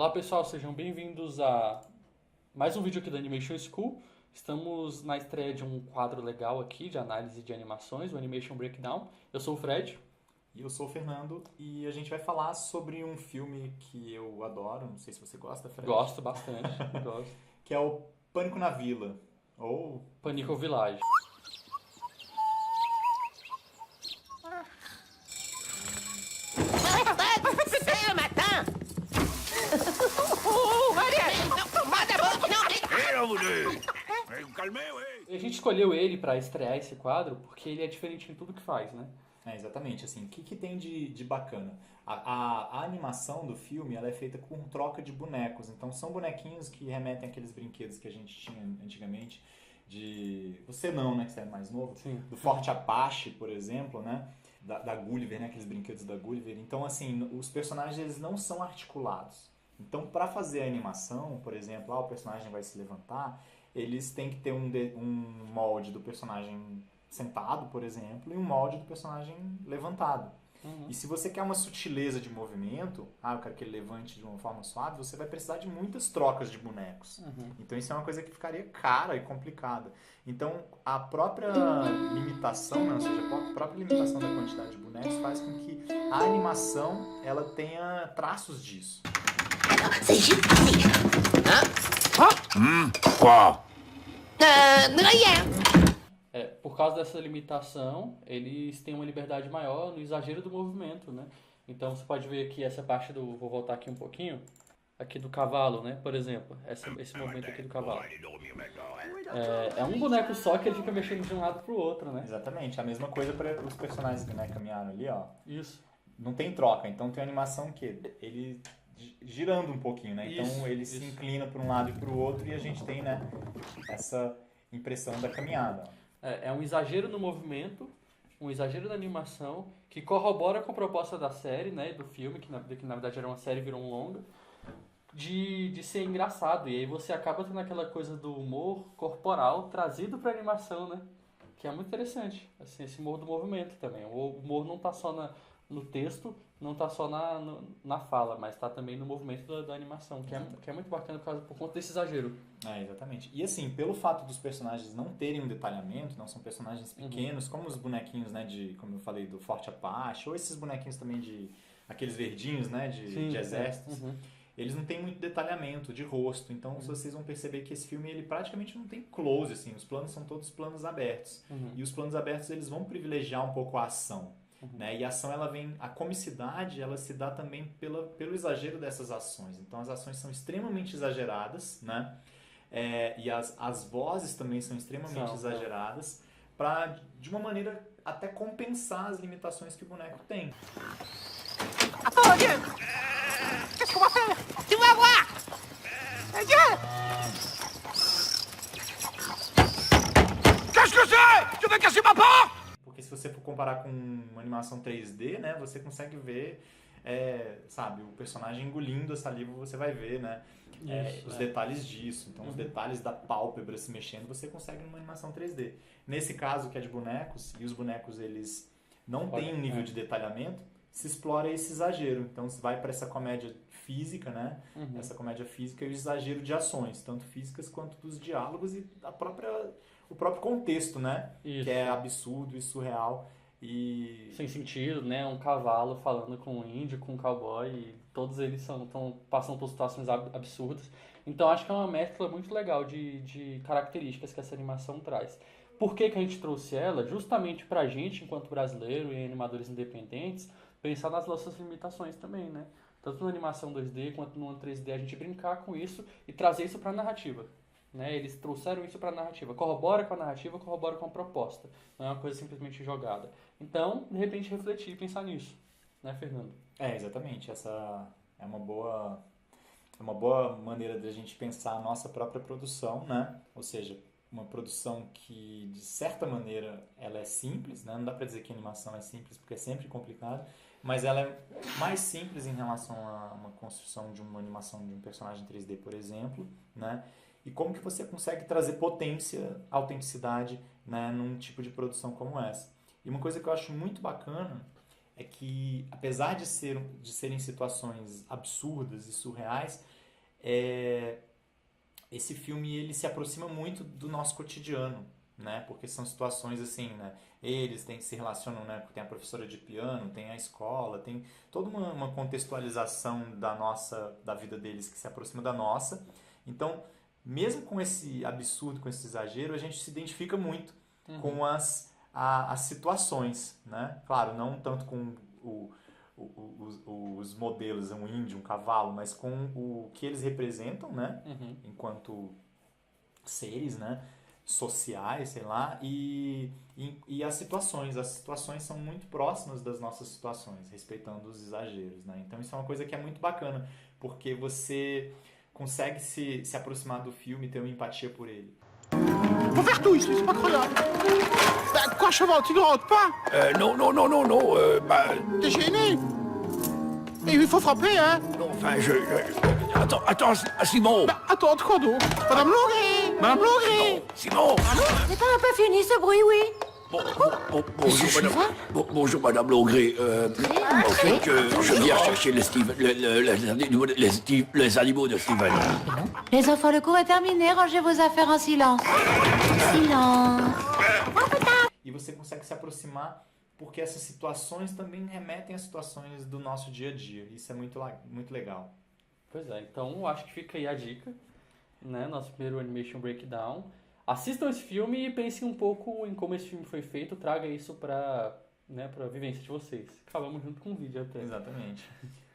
Olá pessoal, sejam bem-vindos a mais um vídeo aqui da Animation School. Estamos na estreia de um quadro legal aqui de análise de animações, o Animation Breakdown. Eu sou o Fred. E eu sou o Fernando e a gente vai falar sobre um filme que eu adoro, não sei se você gosta, Fred. Gosto bastante, gosto. Que é o Pânico na Vila, ou... Panico Village. C'est le matin. Vous deux Vous vous calmez, oui. E a gente escolheu ele para estrear esse quadro porque ele é diferente em tudo que faz, né? exatamente, assim, o que tem de bacana? A animação do filme, ela é feita com troca de bonecos, então são bonequinhos que remetem àqueles brinquedos que a gente tinha antigamente, você não, né, que você é mais novo, Sim. do Forte Apache, por exemplo, né, da Gulliver, né, aqueles brinquedos da Gulliver. Então, assim, os personagens eles não são articulados. Então, para fazer a animação, por exemplo, o personagem vai se levantar, eles têm que ter um molde do personagem sentado, por exemplo, e um molde do personagem levantado. E se você quer uma sutileza de movimento, eu quero que ele levante de uma forma suave, você vai precisar de muitas trocas de bonecos. Então isso é uma coisa que ficaria cara e complicada. Então a própria limitação, né, ou seja, a própria limitação da quantidade de bonecos faz com que a animação ela tenha traços disso. C'est juste ici. Quoi? Rien. Por causa dessa limitação, eles têm uma liberdade maior no exagero do movimento, né? Então você pode ver aqui essa parte do... Vou voltar aqui um pouquinho. Aqui do cavalo, né? Por exemplo, esse movimento aqui do cavalo. É um boneco só que ele fica mexendo de um lado pro outro, né? Exatamente, a mesma coisa para os personagens que, né, caminharam ali, ó. Isso. Não tem troca, então tem animação que ele girando um pouquinho, né? Então Isso, ele se isso. inclina para um lado e para o outro e a gente tem, né, essa impressão da caminhada. É um exagero no movimento, um exagero na animação, que corrobora com a proposta da série, né? Do filme, que na verdade era uma série e virou um longa, de ser engraçado. E aí você acaba tendo aquela coisa do humor corporal trazido pra animação, né? Que é muito interessante, assim, esse humor do movimento também. O humor não tá só no texto, não tá só na fala, mas tá também no movimento da animação, que é muito bacana por conta desse exagero. Exatamente. E assim, pelo fato dos personagens não terem um detalhamento, não são personagens pequenos, como os bonequinhos, né, como eu falei, do Forte Apache, ou esses bonequinhos também aqueles verdinhos, né, de exércitos, eles não têm muito detalhamento de rosto. Então vocês vão perceber que esse filme, ele praticamente não tem close, assim, os planos são todos planos abertos. E os planos abertos, eles vão privilegiar um pouco a ação. Né? E a ação, a comicidade, ela se dá também pelo exagero dessas ações. Então as ações são extremamente exageradas, né? E as vozes também são extremamente exageradas, para de uma maneira até compensar as limitações que o boneco tem. Oh Dieu. Qu'est-ce qu'on va faire? Tu vas voir. Dieu. Qu'est-ce que c'est? Tu veux casser ma porte? Porque se você for comparar com uma animação 3D, né, você consegue ver, sabe, o personagem engolindo a saliva, você vai ver, né, os detalhes disso. Então, os detalhes da pálpebra se mexendo, você consegue numa animação 3D. Nesse caso, que é de bonecos, e os bonecos, eles não têm um nível de detalhamento, se explora esse exagero. Então, se vai para essa comédia física, né, essa comédia física e o exagero de ações, tanto físicas quanto dos diálogos e o próprio contexto, né? Isso. Que é absurdo e surreal e... Sem sentido, né? Um cavalo falando com um índio, com um cowboy, e todos eles passam por situações absurdas. Então acho que é uma mescla muito legal de características que essa animação traz. Por que a gente trouxe ela? Justamente pra gente, enquanto brasileiro e animadores independentes, pensar nas nossas limitações também, né? Tanto na animação 2D quanto no 3D, a gente brincar com isso e trazer isso pra narrativa. Né? Eles trouxeram isso para a narrativa. Corrobora com a narrativa, corrobora com a proposta. Não é uma coisa simplesmente jogada. Então, de repente, refletir e pensar nisso. Né, Fernando? Exatamente. Essa é uma boa maneira de a gente pensar a nossa própria produção, né? Ou seja, uma produção que, de certa maneira, ela é simples, né? Não dá para dizer que a animação é simples, porque é sempre complicado, mas ela é mais simples em relação a uma construção de uma animação de um personagem 3D, por exemplo, né? E como que você consegue trazer potência, autenticidade, né, num tipo de produção como essa. E uma coisa que eu acho muito bacana é que, apesar de serem situações absurdas e surreais, esse filme ele se aproxima muito do nosso cotidiano, né? Porque são situações assim, né? Eles se relacionam, né? Tem a professora de piano, tem a escola, tem toda uma contextualização da vida deles que se aproxima da nossa. Então, mesmo com esse absurdo, com esse exagero, a gente se identifica muito com as situações, né? Claro, não tanto com os modelos, um índio, um cavalo, mas com o que eles representam, né? Enquanto seres, né? Sociais, sei lá, e as situações são muito próximas das nossas situações, respeitando os exageros, né? Então isso é uma coisa que é muito bacana, porque você consegue se aproximar do filme e ter uma empatia por ele. Faut faire tout ici, c'est pas croyable. Bah, quoi, cheval, tu ne rentres pas? Non, T'es gêné? Et il faut frapper, hein? non, enfin, Attends, Simon. Bah, attends, quoi donc? Madame Longré! Madame Longré! Simon. C'est pas un peu fini ce bruit, oui? Bonjour, Madame Longré. En fait, je viens chercher les animaux de Steven. Les enfants, le cours est terminé, rangez vos affaires en silence. Silence. E você consegue se aproximar porque essas situações também remetem às situações do nosso dia a dia. Isso é muito legal. Pois é, então eu acho que fica aí a dica, né? Nosso primeiro Animation Breakdown. Assistam esse filme e pensem um pouco em como esse filme foi feito, traga isso pra vivência de vocês. Acabamos junto com o vídeo até. Exatamente.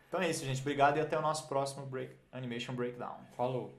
Então é isso, gente. Obrigado e até o nosso próximo Animation Breakdown. Falou!